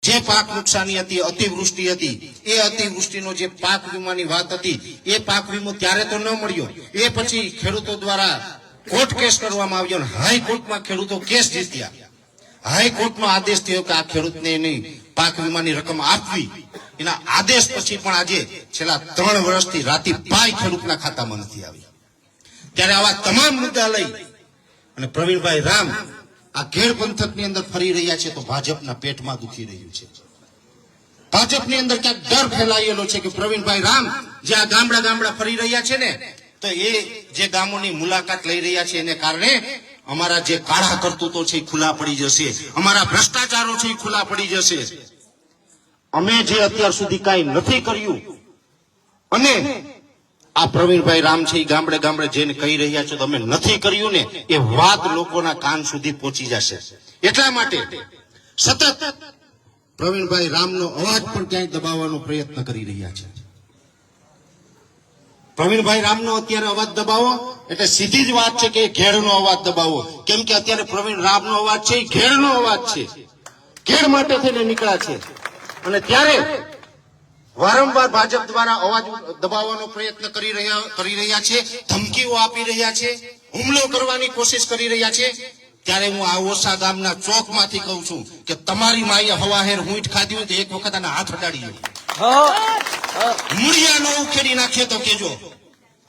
જે પાક નુકસાની હતી, અતિવૃષ્ટિ હતી, એ અતિવૃષ્ટિનો જે પાક વીમાની વાત હતી, એ પાક વીમો ત્યારે તો ન મળ્યો. એ પછી ખેડૂતો દ્વારા કોર્ટ કેસ કરવામાં આવ્યો અને હાઈકોર્ટમાં ખેડૂતો કેસ જીત્યા. હાઈકોર્ટનો આદેશ થયો કે આ ખેડૂતને એની પાક વીમાની રકમ આપવી. એના આદેશ પછી પણ આજે છેલ્લા 3 વર્ષથી રાતી પાય ખેડૂતના ખાતામાં નથી આવી. ત્યારે આવા તમામ મુદ્દા લઈ અને પ્રવીણભાઈ રામ આ ઘેડ પંથકની અંદર ફરી રહ્યા છે તો ભાજપના પેટમાં દુખી રહ્યું છે. ભાજપની અંદર ક્યાંક ડર ફેલાયેલો છે કે પ્રવીણભાઈ રામ જે આ ગામડા ફરી રહ્યા છે ને, તો એ જે ગામોની મુલાકાત લઈ રહ્યા છે એને કારણે અમારા જે કાળા કરતૂતો છે એ ખુલ્લા પડી જશે, અમારા ભ્રષ્ટાચારો છે એ ખુલ્લા પડી જશે. અમે જે અત્યાર સુધી કાંઈ નથી કર્યું અને આ પ્રવીણભાઈ રામ છે એ ગામડે જઈને કહી રહ્યા છો તો અમે નથી કર્યું ને, એ વાત લોકોના કાન સુધી પહોંચી જશે. એટલા માટે સતત પ્રવીણભાઈ રામનો અવાજ પણ ક્યાંય દબાવવાનો પ્રયત્ન કરી રહ્યા છે. પ્રવીણભાઈ રામનો અત્યારે અવાજ દબાવો એટલે સીધી જ વાત છે કે ઘેડનો અવાજ દબાવો. કેમ કે અત્યારે પ્રવીણ રામનો અવાજ છે એ ઘેડનો અવાજ છે, ઘેડ માટે થઈને નીકળ્યા છે. અને ત્યારે વારંવાર ભાજપ દ્વારા અવાજ દબાવવાનો પ્રયત્ન કરી રહ્યા છે, ધમકીઓ આપી રહ્યા છે, હુમલો કરવાની કોશિશ કરી રહ્યા છે. ત્યારે હું આ ઓસા ગામના ચોકમાંથી કહું છું કે તમારી માએ હવાહેર ઊંટ ખાધી હોય તો એક વખત આના હાથ અડાડી લો. મૂળિયા નો ઉખેડી નાખીએ તો કેજો.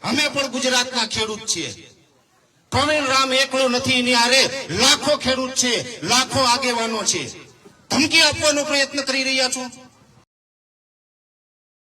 અમે પણ ગુજરાતના ખેડૂત છીએ. પ્રવીણ રામ એકલો નથી, એની હારે લાખો ખેડૂત છે, લાખો આગેવાનો છે. ધમકી આપવાનો પ્રયત્ન કરી રહ્યા છો.